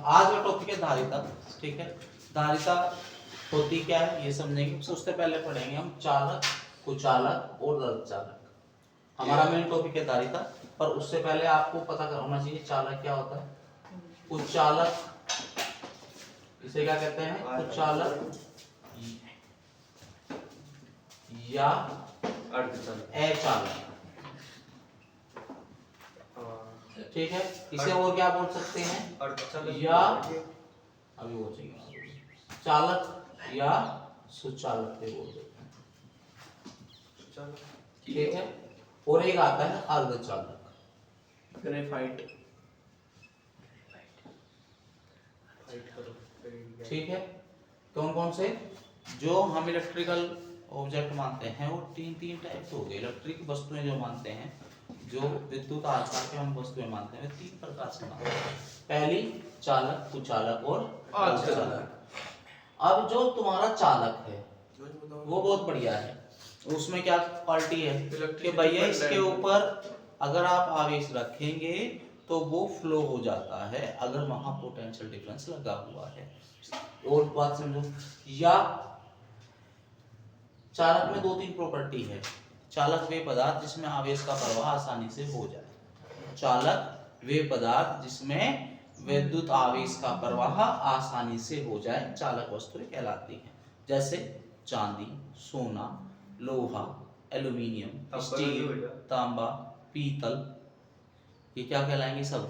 आज का टॉपिक है धारिता। ठीक है, धारिता होती क्या है ये समझेंगे। उससे पहले पढ़ेंगे हम चालक, कुचालक और अर्धचालक। हमारा मेन टॉपिक है धारिता, पर उससे पहले आपको पता होना चाहिए चालक क्या होता है। कुचालक, इसे क्या कहते हैं? कुचालक या अचालक। ठीक है, इसे और क्या बोल सकते हैं? या अभी वो चाहिए चालक या सुचालक भी बोल सकते हैं। ठीक है, और एक आता है अर्धचालक। ग्रेफाइट। ठीक है, कौन कौन से जो हम इलेक्ट्रिकल ऑब्जेक्ट मानते हैं वो तीन टाइप के हो गए। इलेक्ट्रिक वस्तुएं जो मानते हैं, जो विद्युत आधार पे हम वस्तुएं मानते हैं, तीन प्रकार से मानते हैं। पहली चालक, कुचालक और अर्धचालक। अब जो तुम्हारा चालक है वो बहुत बढ़िया है। उसमें क्या क्वालिटी है कि भैया इसके ऊपर अगर आप आवेश रखेंगे तो वो फ्लो हो जाता है अगर वहां पोटेंशियल डिफरेंस लगा हुआ है। और बात समझो, या चालक में दो तीन प्रॉपर्टी है। चालक वे पदार्थ जिसमें आवेश का प्रवाह आसानी से हो जाए। चालक वे पदार्थ जिसमें विद्युत आवेश का प्रवाह आसानी से हो जाए चालक वस्तुएं कहलाती हैं। जैसे चांदी, सोना, लोहा, एल्यूमिनियम, स्टील, तांबा, पीतल, ये क्या कहलाएंगे? सब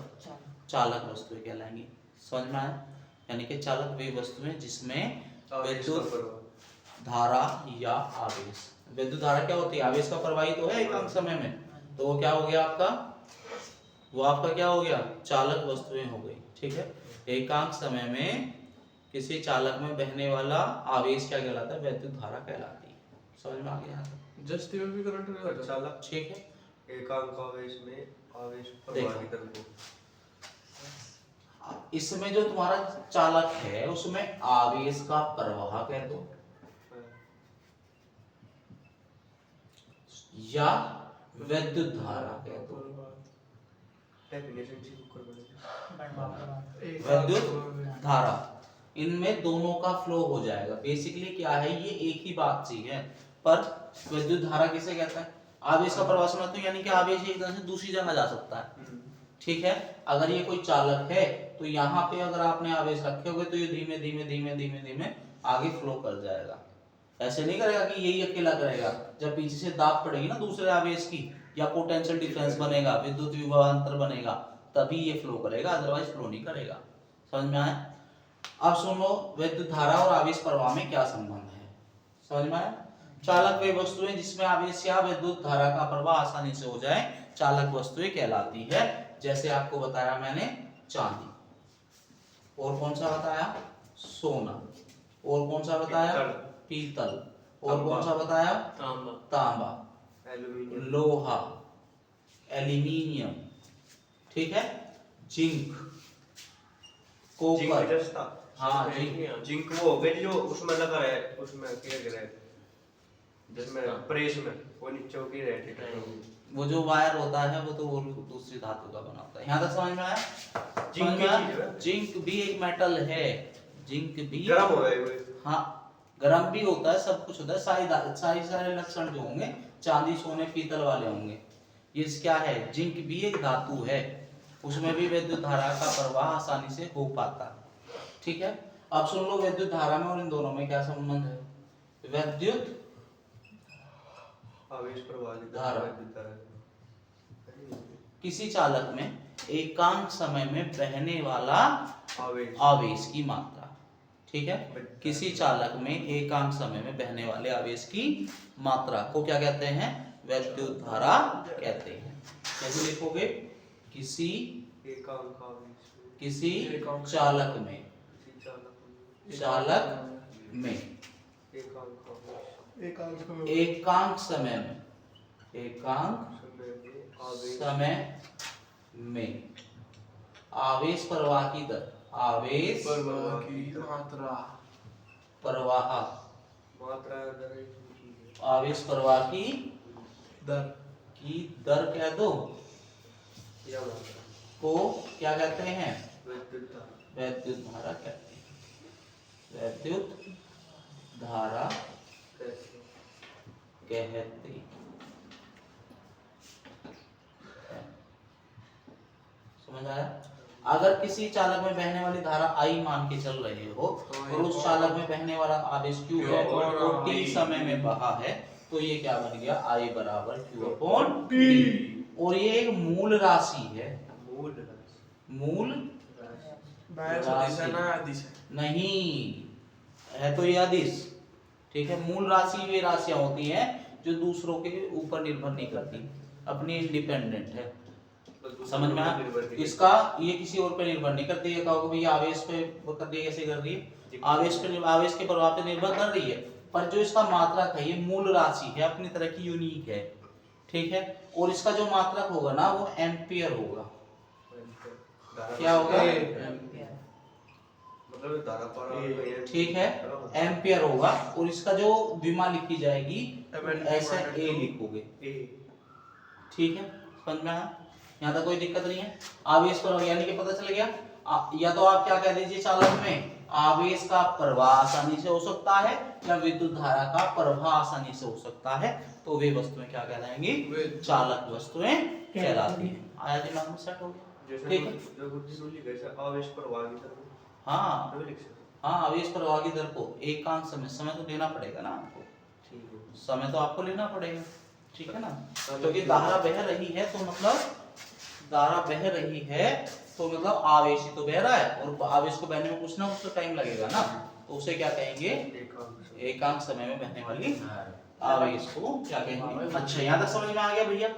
चालक वस्तुएं कहलाएंगी। समझ में आया? यानी कि चालक वे वस्तुएं जिसमें विद्युत धारा या आवेश, विद्युत धारा क्या होती है? आवेश का प्रवाहित हो है एकांक समय में, तो वो क्या हो गया आपका? वो आपका क्या हो गया? चालक वस्तुएं हो गई। ठीक है, एकांक समय में किसी चालक में बहने वाला आवेश क्या कहलाता है? विद्युत धारा कहलाती है। समझ में आ गया? जस्ती में भी करंट रहता है चालक। ठीक है, एकांक आवेश में आवेश प्रवाहित को इसमें जो तुम्हारा चालक है उसमें आवेश का प्रवाह कह दो या विद्युत धारा कह दो। विद्युत धारा, इनमें दोनों का फ्लो हो जाएगा। बेसिकली क्या है, ये एक ही बात चीज है। पर विद्युत धारा किसे कहता है? आवेश का प्रवाह समझते हो, यानी कि आवेश एक जगह से दूसरी जगह जा सकता है। ठीक है, अगर ये कोई चालक है तो यहाँ पे अगर आपने आवेश रखे होगे तो ये धीमे धीमे धीमे धीमे धीमे आगे फ्लो कर जाएगा। ऐसे नहीं करेगा कि यही अकेला करेगा। जब पीछे से दाब पड़ेगी ना दूसरे आवेश की, या पोटेंशियल डिफरेंस बनेगा, विद्युत विभवांतर बनेगा, तभी ये फ्लो करेगा, अदरवाइज फ्लो नहीं करेगा। समझ में आया? अब सुनो, विद्युत धारा और आवेश प्रवाह में क्या संबंध है? समझ में आया? चालक वे वस्तुएं जिसमें आवेश या विद्युत धारा का प्रवाह आसानी से हो जाए चालक वस्तुएं कहलाती है। जैसे आपको बताया मैंने चांदी, और कौन सा बताया? सोना, और कौन सा बताया? पीतल, और कौन सा बताया? तांबा, लोहा, एल्यूमिनियम, ठीक है, जिंक, कॉपर। हाँ, जिंक वो हो गए जो उसमें लगा है, उसमें क्या कह रहे हैं जिसमें प्रेस में वो नीचे हो गई रहती है, वो जो वायर होता है वो तो वो दूसरी धातु का बना होता है। यहाँ तक समझ में आया? जिंक भी एक मेटल है। जिंक भी गर्म हो गए। हाँ, गर्म भी होता है, सब कुछ होता है। सारे लक्षण जो होंगे चांदी, सोने, पीतल वाले होंगे। ये क्या है? जिंक भी एक धातु है, उसमें भी विद्युत धारा का प्रवाह आसानी से हो पाता है। ठीक है, अब सुन लो विद्युत धारा में और इन दोनों में क्या संबंध है? विद्युत आवेश प्रवाह धारा, किसी चालक में एकांक समय में बहने वाला आवेश की मात्रा। ठीक है, किसी चालक में एकांक समय में बहने वाले आवेश की मात्रा को क्या कहते हैं? विद्युत धारा कहते हैं। कैसे लिखोगे? किसी चालक में, एकांक समय में आवेश प्रवाह की दर, आवेश प्रवाह आवेश प्रवाह की दर कह दो, को क्या कहते हैं? वैद्युत धारा कहते हैं, वैद्युत धारा कहते हैं। समझ आया? अगर किसी चालक में बहने वाली धारा I मान के चल रहे हो और उस चालक में बहने वाला आवेश Q है और T समय में बहा है, तो ये क्या बन गया? I बराबर Q/T। और ये एक मूल राशि है, मूल राशि नहीं है, तो ये अदिश, ठीक है। मूल राशि वे राशियां होती हैं जो दूसरों के ऊपर निर्भर नहीं करती, अपनी इंडिपेंडेंट है। समझ में आया? इसका ये किसी और पे निर्भर नहीं करती है। कहोगे भैया आवेश पे वो कर रही है, कैसे कर रही है? आवेश के प्रभाव पे निर्भर कर रही है, पर जो इसका मात्रक है ये मूल राशि है, अपनी तरह की यूनिक है, ठीक है। और इसका जो मात्रक होगा ना वो एम्पियर होगा। क्या होगा? मतलब धारा पर, ठीक है, एम्पियर होगा। और इसका जो विमा लिखी जाएगी ऐसा ए लिखोगे, ठीक है। समझ में आया? यहाँ तक कोई दिक्कत नहीं है। आवेश पर यानी कि पता चल गया। या तो आप क्या कह दीजिए, चालक में आवेश का प्रवाह आसानी से हो सकता है या विद्युत धारा का प्रवाह आसानी से हो सकता है, तो वे वस्तुएं क्या कहलाएंगी? चालक वस्तुएं कहलाती हैं। आया दिमाग में सेट हो गया? ठीक है। आवेश प्रवाह की तरफ, हाँ हाँ, आवेश प्रवाह की दर को एकांक समय तो लेना पड़ेगा ना आपको, समय तो आपको लेना पड़ेगा, ठीक है ना। क्योंकि धारा बह रही है तो मतलब आवेश ही तो बह रहा है, और आवेश को बहने में कुछ ना कुछ तो टाइम लगेगा ना, तो उसे क्या कहेंगे? एकांक समय में बहने वाली आवेश को क्या कहेंगे? अच्छा, यहाँ तक समझ में आ गया भैया?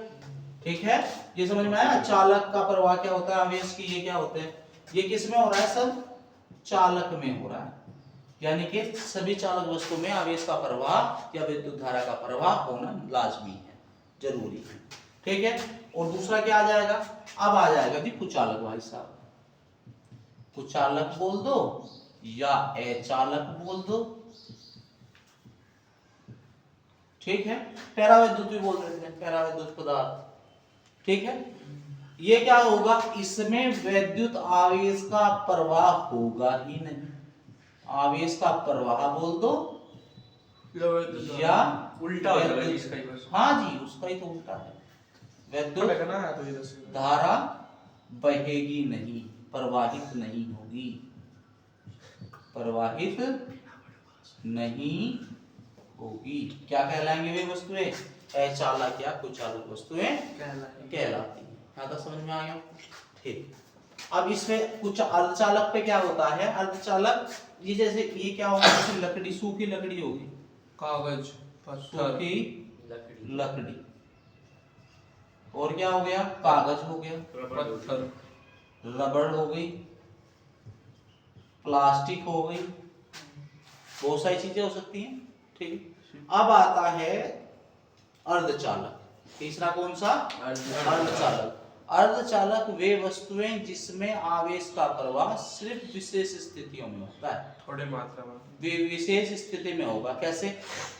ठीक है, ये समझ में आया। चालक का प्रवाह क्या होता है, आवेश की ये क्या होते हैं? ये किस में हो रहा है? सब चालक में हो रहा है, यानी कि सभी चालक वस्तु में आवेश का प्रवाह या विद्युत धारा का प्रवाह होना लाजमी है, जरूरी है, ठीक है। और दूसरा क्या आ जाएगा? अब आ जाएगा जी कुचालक। भाई साहब, कुचालक बोल दो या अचालक बोल दो, ठीक है। पैराविद्युत भी बोल देते हैं, पैराविद्युत पदार्थ, ठीक है। ये क्या होगा? इसमें विद्युत आवेश का प्रवाह होगा ही नहीं। आवेश का प्रवाह बोल दो या उल्टा हो जाएगा इसका ही बस। हाँ जी, उसका ही तो उल्टा है। विद्युत धारा बहेगी नहीं, प्रवाहित नहीं होगी, प्रवाहित नहीं होगी। क्या कहलाएंगे वे वस्तुएं? अचालक या कुचालक वस्तुएं कहलाती हैं। यहाँ तक समझ में आ गया? ठीक। अब इसमें कुछ अर्धचालक पे क्या होता है? अर्धचालक ये जैसे ये क्या होगा? जैसे लकड़ी, सूखी लकड़ी होगी, कागज, सूखी लकड़ी, और क्या हो गया? कागज हो गया, पत्थर, रबड़ हो गई, प्लास्टिक हो गई, बहुत सारी चीजें हो सकती हैं, ठीक। अब आता है अर्धचालक। तीसरा कौन सा? अर्धचालक। अर्धचालक वे वस्तुएं जिसमें आवेश का प्रवाह सिर्फ विशेष स्थितियों में होता है, थोड़े मात्रा में, विशेष स्थिति में होगा। कैसे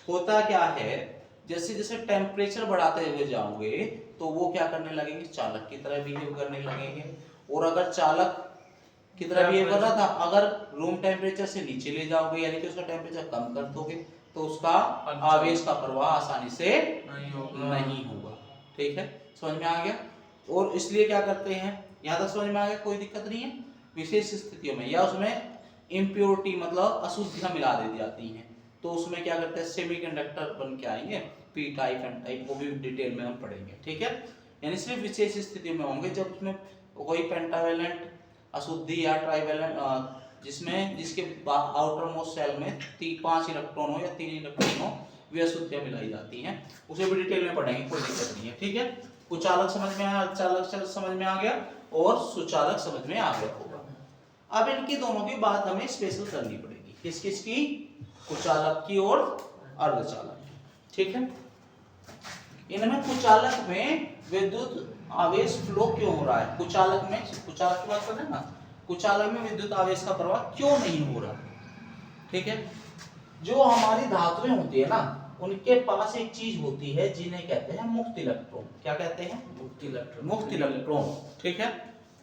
होता? क्या है, जैसे जैसे टेम्परेचर बढ़ाते हुए जाओगे तो वो क्या करने लगेंगे? चालक की तरह बिहेव करने लगेंगे। और अगर चालक की तरह बिहेव कर रहा था, अगर रूम टेम्परेचर से नीचे ले जाओगे यानी कि उसका टेम्परेचर कम कर दोगे, तो उसका आवेश का प्रवाह आसानी से नहीं होगा, ठीक है। समझ में आ गया? और इसलिए क्या करते हैं, यहाँ तक समझ में आ गया? कोई दिक्कत नहीं है। विशेष स्थितियों में या उसमें इम्प्योरिटी मतलब अशुद्धियां मिला दी जाती हैं, तो उसमें क्या करते हैं? सेमीकंडक्टर बन के आएंगे, पी टाइप, एन टाइप, वो भी डिटेल में हम पढ़ेंगे, ठीक है। यानी सिर्फ विशेष स्थितियों में होंगे, जब उसमें कोई पेंटावेलेंट अशुद्धि या ट्राइवेलेंट जिसके आउटर मोस्ट सेल में 5 इलेक्ट्रॉन हो या 3 इलेक्ट्रॉन हो, वे अशुद्धियां मिलाई जाती हैं, उसे भी डिटेल में पढ़ेंगे, कोई दिक्कत नहीं है, ठीक है। कुचालक समझ में आया, अर्धचालक समझ में आ गया और सुचालक समझ में आ गया होगा। अब इनकी दोनों की बात हमें स्पेशल करनी पड़ेगी, किस किस की? कुचालक की और अर्धचालक की, ठीक है। इनमें कुचालक में विद्युत आवेश फ्लो क्यों हो रहा है? कुचालक की बात कर रहे हैं ना, कुचालक में विद्युत आवेश का प्रवाह क्यों नहीं हो रहा? ठीक है। जो हमारी धातुएं होती है ना, उनके पास एक चीज होती है जिन्हें कहते हैं मुक्त इलेक्ट्रॉन। क्या कहते हैं? मुक्त इलेक्ट्रॉन, ठीक है।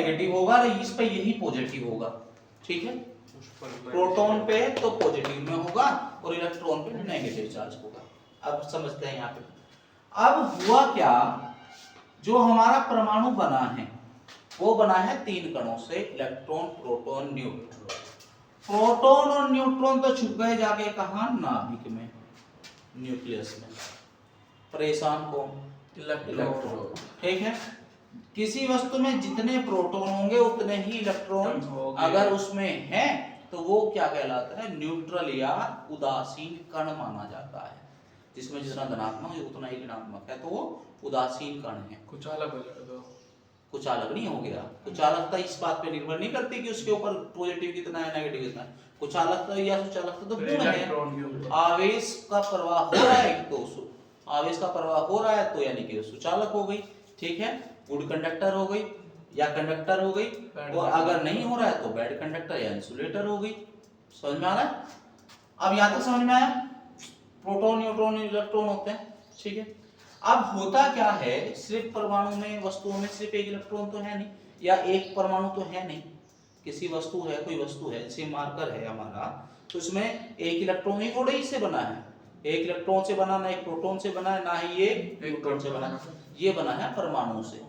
नेगेटिव होगा और इस पे यही पॉजिटिव होगा, ठीक है। उस पर प्रोटॉन पे तो पॉजिटिव में होगा और इलेक्ट्रॉन पे नेगेटिव चार्ज होगा। अब समझते हैं यहाँ पे। अब हुआ क्या, जो हमारा परमाणु बना है वो बना है 3 कणों से, इलेक्ट्रॉन, प्रोटॉन, न्यूट्रॉन। प्रोटॉन और न्यूट्रॉन तो छुप गए जाके कहाँ, नाभिक में, न्यूक्लियस में। परेशान कौन, इलेक्ट्रॉन, ठीक है। किसी वस्तु में जितने प्रोटॉन होंगे उतने ही इलेक्ट्रॉन होंगे। अगर उसमें है तो वो क्या कहलाता है, न्यूट्रल या उदासीन कण माना जाता है। जिसमें जितना धनात्मक है उतना ही ऋणात्मक है तो वो उदासीन कण है। कुछ अलग हो जाए तो कुछ अलग नहीं हो गया। कुछ अलगता इस बात पे निर्भर नहीं करती कि उसके ऊपर पॉजिटिव कितना है नेगेटिव कितना है। कुछ अलगता या कुछ अलगता तो गुण है। इलेक्ट्रॉन के ऊपर आवेश का प्रवाह हो रहा है तो आवेश का प्रवाह हो रहा है तो यानी कि सुचालक हो गई, ठीक है, गुड कंडक्टर हो गई या कंडक्टर हो गई। और अगर नहीं हो रहा है तो बैड कंडक्टर या इंसुलेटर हो गई। समझ में आ रहा है? अब यहां तक समझ में आया? प्रोटॉन, न्यूट्रॉन, इलेक्ट्रॉन होते हैं, ठीक है। अब होता क्या है, सिर्फ परमाणु में, वस्तुओं में सिर्फ एक इलेक्ट्रॉन तो है नहीं या एक परमाणु तो है नहीं। किसी वस्तु है, कोई वस्तु है जैसे मार्कर है हमारा, तो इसमें एक इलेक्ट्रॉन ही थोड़े ही से बना है। एक इलेक्ट्रॉन से बना, ना एक प्रोटॉन से बना है, ना ही ये न्यूट्रॉन से बना है। ये बना है परमाणु से।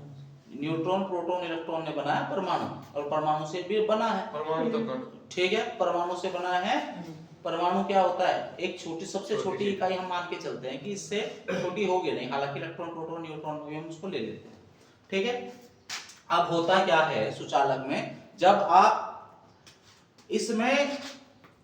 न्यूट्रॉन, प्रोटॉन, इलेक्ट्रॉन ने बनाया परमाणु, और परमाणु से भी बना है, परमाणु तो कण, ठीक है। परमाणु से बना है। परमाणु क्या होता है, एक छोटी, सबसे छोटी इकाई हम मान के चलते हैं कि इससे छोटी होगी नहीं, हालांकि इलेक्ट्रॉन, प्रोटॉन, न्यूट्रॉन भी हम उसको ले लेते हैं, ठीक है। अब होता क्या है सुचालक में, जब आप इसमें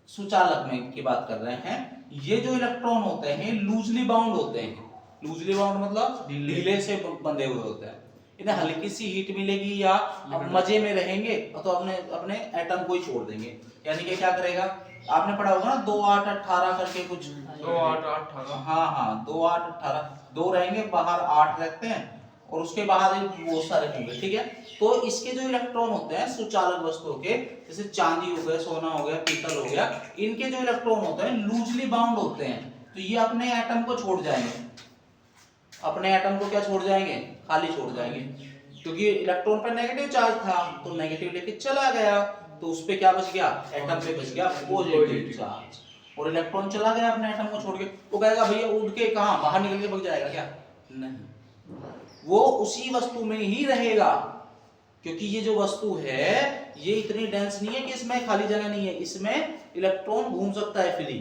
सुचालक में की बात कर रहे हैं, ये जो इलेक्ट्रॉन होते हैं लूजली बाउंड होते हैं। लूजली बाउंड मतलब ढीले से बंधे हुए होते हैं। इन्हें हल्की सी हीट मिलेगी या मजे में रहेंगे तो अपने अपने एटम को ही छोड़ देंगे। यानी कि क्या करेगा, आपने पढ़ा होगा ना 2 8 18 करके कुछ, 2 8 18, हाँ 2 8 18, 2 रहेंगे बाहर, 8 रहते हैं और उसके बाहर बहुत सारे होंगे, ठीक है। तो इसके जो इलेक्ट्रॉन होते हैं सुचालक वस्तुओं के, जैसे चांदी हो गया, सोना हो गया, पीतल हो गया, इनके जो इलेक्ट्रॉन होते हैं लूजली बाउंड होते हैं। तो ये अपने एटम को छोड़ जाएंगे, अपने एटम को क्या छोड़ जाएंगे, खाली छोड़ जाएंगे, क्योंकि इलेक्ट्रॉन पर नेगेटिव चार्ज था तो नेगेटिव लेके चला गया, तो उस पे क्या बच गया, एटम पे बच गया पॉजिटिव चार्ज, और इलेक्ट्रॉन चला गया अपने एटम को छोड़ के। वो कहेगा भैया उड़ के कहां बाहर निकल के भाग जाएगा क्या, नहीं, वो उसी वस्तु में ही रहेगा, क्योंकि ये जो वस्तु है ये इतनी डेंस नहीं है कि इसमें खाली जगह नहीं है, इसमें इलेक्ट्रॉन घूम सकता है फ्री,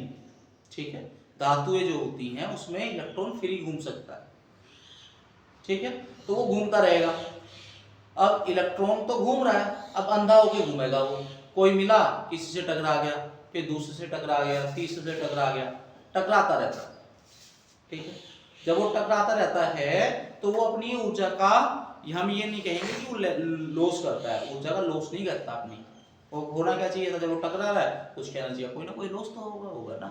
ठीक है। धातुएं जो होती हैं उसमें इलेक्ट्रॉन फ्री घूम सकता है, ठीक है, तो वो घूमता रहेगा। अब इलेक्ट्रॉन तो घूम रहा है, अब अंधा होके घूमेगा वो, कोई मिला किसी से टकरा गया, फिर दूसरे से टकरा गया, तीसरे से टकरा गया, टकराता रहता है, ठीक है। जब वो टकराता रहता है तो वो अपनी ऊर्जा का, हम ये नहीं कहेंगे कि वो लॉस करता है, ऊर्जा का लॉस नहीं करता अपनी। वो होना क्या चाहिए था, जब वो टकरा रहा है कुछ कहना चाहिए, कोई ना कोई लॉस तो होगा ना।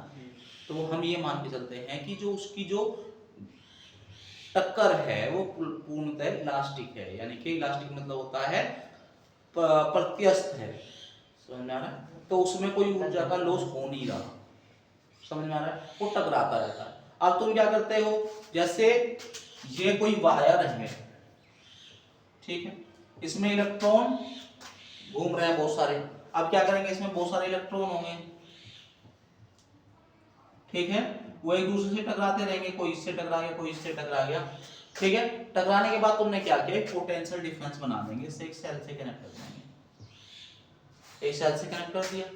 तो हम ये मान के चलते हैं कि जो उसकी जो टक्कर है वो पूर्णतः इलास्टिक है, यानी कि इलास्टिक मतलब होता है प्रत्यस्थ है, समझ में आ रहा है? तो उसमें कोई ऊर्जा का लॉस हो नहीं रहा, समझ में आ रहा है? वो टकराता रहता है। अब तुम क्या करते हो, जैसे ये कोई वायर है, ठीक है, इसमें इलेक्ट्रॉन घूम रहे हैं बहुत सारे। अब क्या करेंगे, इसमें बहुत सारे इलेक्ट्रॉन होंगे, ठीक है, वो एक दूसरे से टकराते रहेंगे, कोई इससे टकरा गया, कोई इससे टकरा गया, ठीक है। टकराने के बाद तुमने क्या किया, पोटेंशियल डिफरेंस बना देंगे, इससे एक सेल से कनेक्ट कर देंगे, एक सेल से कनेक्ट कर दिया।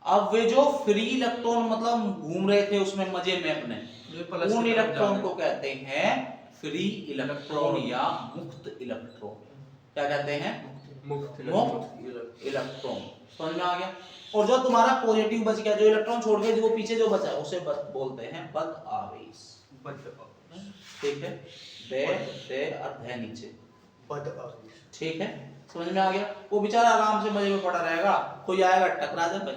अब वे जो फ्री इलेक्ट्रॉन मतलब घूम रहे थे उसमें मजे में अपने, उन इलेक्ट्रॉन को कहते हैं फ्री इलेक्ट्रॉन या मुक्त इलेक्ट्रॉन। क्या कहते हैं, मुक्त इलेक्ट्रॉन, समझ में आ गया? और जो तुम्हारा पॉजिटिव बच गया, जो इलेक्ट्रॉन छोड़ गए, जो पीछे जो बचा उसे बोलते हैं बद आवेश, ठीक है, दे और धे नीचे, ठीक है, समझ में आ गया? वो बेचारा आराम से मजे में पड़ा रहेगा, कोई आएगा टकरा जाए भाई,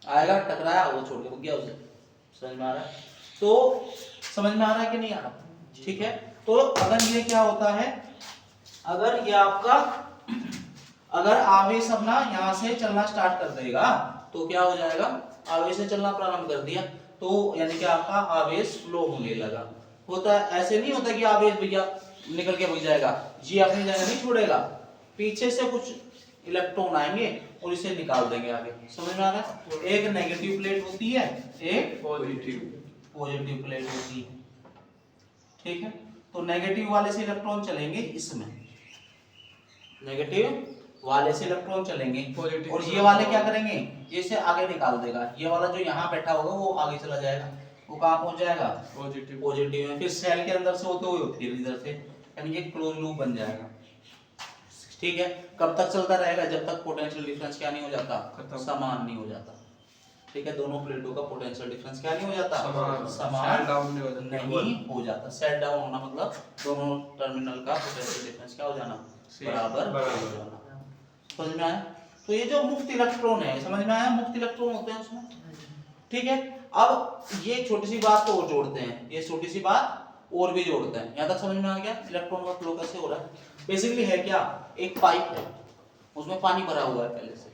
आएगा टकराया वो छोड़ के गया उसे, समझ में आ रहा है? तो समझ में आ रहा है कि नहीं आ रहा? ठीक है। तो अगर ये क्या होता है, अगर ये आपका अगर आवेश अपना यहाँ से चलना स्टार्ट कर देगा तो क्या हो जाएगा, आवेश से चलना प्रारंभ कर दिया तो यानी कि आपका आवेश फ्लो होने लगा। होता है ऐसे नहीं होता कि आवेश भैया निकल के भाग जाएगा, ये अपनी जगह नहीं छोड़ेगा, पीछे से कुछ इलेक्ट्रॉन आएंगे और इसे निकाल देंगे आगे, समझ में आ रहा है? एक नेगेटिव प्लेट होती है, एक पॉजिटिव प्लेट होती है, ठीक है। तो नेगेटिव वाले से इलेक्ट्रॉन चलेंगे इसमें, नेगेटिव वाले से इलेक्ट्रॉन चलेंगे और ये वाले क्या करेंगे, ये से आगे निकाल देगा, ये वाला जो यहाँ बैठा होगा वो आगे चला जाएगा, वो कहाँ पहुंच जाएगा, पॉजिटिव में, फिर सेल के अंदर से होते हुए फिर इधर से, यानी कि क्लोज लूप बन जाएगा, ठीक है। कब तक चलता रहेगा, जब तक पोटेंशियल डिफरेंस क्या नहीं हो जाता, समान नहीं हो जाता, ठीक है। दोनों प्लेटों का पोटेंशियल डिफरेंस क्या नहीं हो जाता, समान नहीं हो जाता। सेट डाउन होना मतलब दोनों टर्मिनल का पोटेंशियल डिफरेंस क्या हो जाना, बराबर हो जाना, समझ में आया? तो ये जो मुक्त इलेक्ट्रॉन है, समझ में आया, मुक्त इलेक्ट्रॉन होते हैं उसमें, ठीक है। अब ये छोटी सी बात को और जोड़ते हैं, ये छोटी सी बात और भी जोड़ते हैं, यहाँ तक समझ में आ गया इलेक्ट्रॉन का फ्लो कैसे हो रहा है? बेसिकली है क्या, एक पाइप है, उसमें पानी भरा हुआ है पहले से,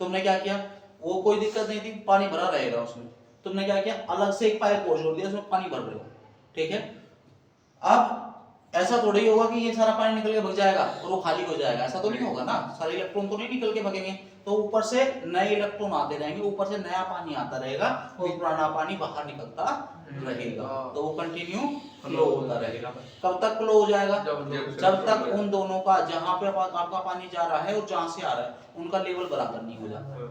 तुमने क्या किया, वो कोई दिक्कत नहीं थी, पानी भरा रहेगा उसमें, तुमने क्या किया, अलग से एक पाइप और जोड़ दिया, उसमें पानी भर रहे हो, ठीक है। अब ऐसा थोड़ी ही होगा कि ये सारा पानी निकल के भग जाएगा और वो खाली हो जाएगा, ऐसा तो नहीं होगा ना, सारे इलेक्ट्रॉन तो नहीं निकल के भगेंगे, तो ऊपर से नए इलेक्ट्रॉन आते रहेंगे, ऊपर से नया पानी आता रहेगा और पुराना पानी बाहर निकलता रहेगा, तो वो कंटिन्यू फ्लो होता रहेगा। कब तक फ्लो हो जाएगा, जब तक उन दोनों का, जहां पे आपका पानी जा रहा है और जहां से आ रहा है, उनका लेवल बराबर नहीं हो जाता,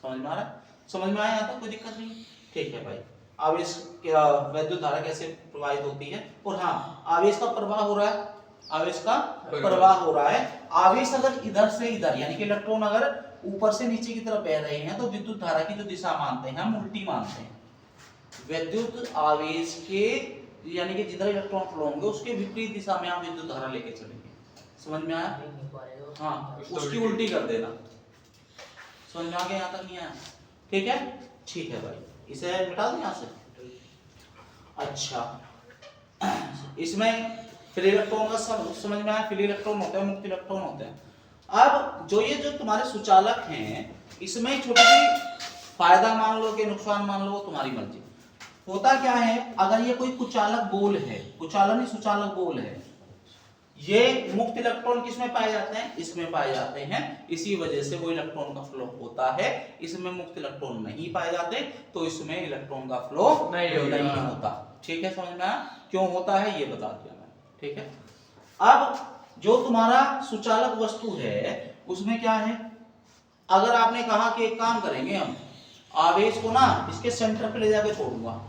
समझ में आ रहा है? समझ में आया? यहाँ तक कोई दिक्कत नहीं, ठीक है भाई। आवेश क्या, वैद्युत धारा कैसे प्रवाहित होती है, और हाँ आवेश का प्रवाह हो रहा है, आवेश का प्रवाह हो रहा है। आवेश अगर इधर से इधर, यानी कि इलेक्ट्रॉन अगर ऊपर से नीचे की तरफ बह रहे हैं तो विद्युत धारा की जो दिशा मानते हैं हम उल्टी मानते हैं। विद्युत आवेश के यानी कि जिधर इलेक्ट्रॉन फ्लो होंगे उसके विपरीत दिशा में आप विद्युत धारा लेके चलेंगे, समझ में आया? हाँ, उसकी उल्टी कर देना, समझ में आ गया? यहाँ तक नहीं आया? ठीक है, ठीक है भाई, इसे मिटा दो यहाँ से। अच्छा, इसमें फ्री इलेक्ट्रॉन का समझ में आया, फ्री इलेक्ट्रॉन होते हैं, मुक्त इलेक्ट्रॉन होते हैं। अब जो ये जो तुम्हारे सुचालक हैं, इसमें छोटी सी फायदा मान लो कि नुकसान मान लो, तुम्हारी मर्जी। होता क्या है, अगर ये कोई कुचालक गोल है, कुचालक नहीं सुचालक गोल है, ये मुक्त इलेक्ट्रॉन किसमें पाए जाते हैं, इसमें पाए जाते हैं, इसी वजह से वो इलेक्ट्रॉन का फ्लो होता है। इसमें मुक्त इलेक्ट्रॉन नहीं पाए जाते तो इसमें इलेक्ट्रॉन का फ्लो नहीं होता, ठीक है, समझ में आया? क्यों होता है ये बता दिया मैंने, ठीक है। अब जो तुम्हारा सुचालक वस्तु है उसमें क्या है, अगर आपने कहा कि एक काम करेंगे हम, आवेश को ना इसके सेंटर पे ले जाके छोड़ूंगा,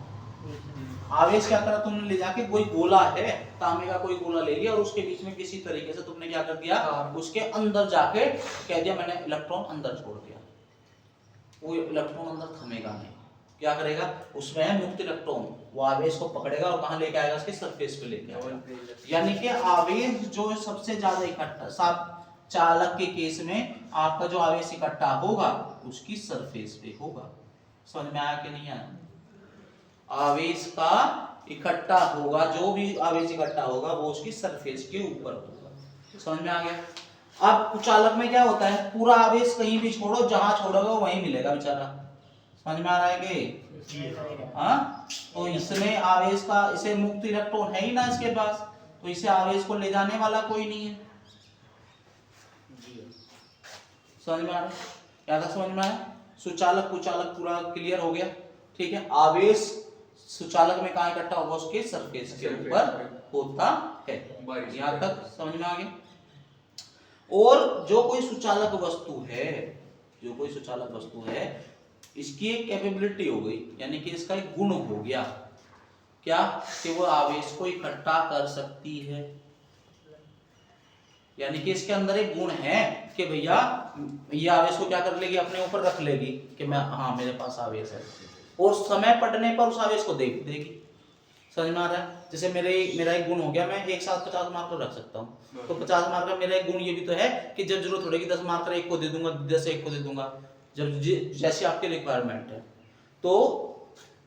आवेश क्या करा तुमने, ले जाके कोई गोला है, तांबे का कोई गोला ले लिया और उसके बीच में किसी तरीके से तुमने क्या कर दिया, उसके अंदर जाके कह दिया मैंने इलेक्ट्रॉन अंदर छोड़ दिया, वो इलेक्ट्रॉन अंदर थमेगा नहीं, क्या करेगा, उसमें है मुक्त इलेक्ट्रॉन, वो आवेश को पकड़ेगा और कहां लेके आएगा, उसके सरफेस पे लेके आएगा। यानी कि आवेश जो सबसे ज्यादा इकट्ठा, चालक के केस में आपका जो आवेश इकट्ठा होगा उसकी सरफेस पे होगा, समझ में आया कि नहीं आया? आवेश का इकट्ठा होगा, जो भी आवेश इकट्ठा होगा वो उसकी सरफेस के ऊपर होगा। समझ में आ गया? अब कुचालक में क्या होता है, पूरा आवेश कहीं भी छोड़ो, जहां छोड़ोगे वहीं मिलेगा बेचारा। समझ में आ रहा है कि हाँ? तो इसमें आवेश का, इसे मुक्त इलेक्ट्रॉन है ही ना इसके पास, तो इसे आवेश को ले जाने वाला कोई नहीं है। समझ में आ रहा है? क्या था समझ में आया? सुचालक कुचालक पूरा क्लियर हो गया। ठीक है, आवेश सुचालक में कहाँ इकट्ठा होगा, उसके सरफेस के ऊपर होता है। यहाँ तक समझ में आ गया। और जो कोई सुचालक वस्तु है, जो कोई सुचालक वस्तु है, इसकी एक कैपेबिलिटी हो गई, यानी कि इसका एक गुण हो गया, क्या कि वो आवेश को इकट्ठा कर सकती है। यानी कि इसके अंदर एक गुण है कि भैया ये आवेश को क्या कर लेगी, अपने ऊपर रख लेगी कि मैं, हाँ मेरे पास आवेश है, और समय पड़ने पर उस आवेश को देख देगी। समझ में आ रहा है? जैसे मेरा एक गुण हो गया, मैं एक साथ 50 मार्कर रख सकता हूँ, तो 50 मार्कर मेरा एक गुण ये भी तो है कि जब जरूरत पड़ेगी 10 मार्कर एक को दे दूंगा, 10 एक को दे दूंगा, जब जैसी आपकी रिक्वायरमेंट है। तो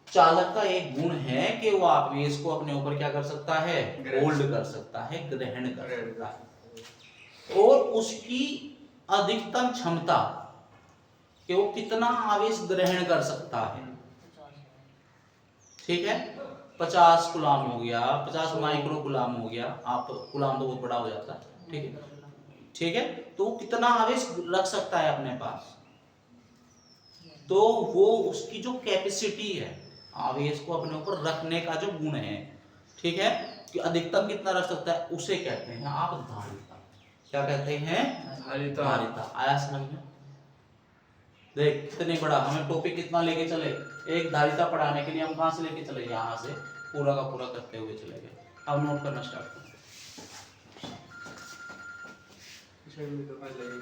चालक का एक गुण है कि वो आवेश को अपने ऊपर क्या कर सकता है, होल्ड कर सकता है, ग्रहण कर सकता है। और उसकी अधिकतम क्षमता कि वो कितना आवेश ग्रहण कर सकता है, ठीक है, 50 गुलाम हो गया, 50 माइक्रो गुलाम हो गया, आप गुलाम तो बहुत बड़ा हो जाता है, ठीक है, ठीक है, तो कितना आवेश रख सकता है अपने पास, तो वो उसकी जो कैपेसिटी है आवेश को अपने ऊपर रखने का जो गुण है, ठीक है, कि अधिकतम कितना रख सकता है, उसे कहते हैं आप धारिता। क्या कहते हैं? धारिता। आया समझ में? देख कितने बड़ा हमें टॉपिक कितना लेके चले, एक धारिता पढ़ाने के लिए हम कहां से लेके चले, यहां से पूरा का पूरा करते हुए चले गए। अब नोट करना स्टार्ट करो।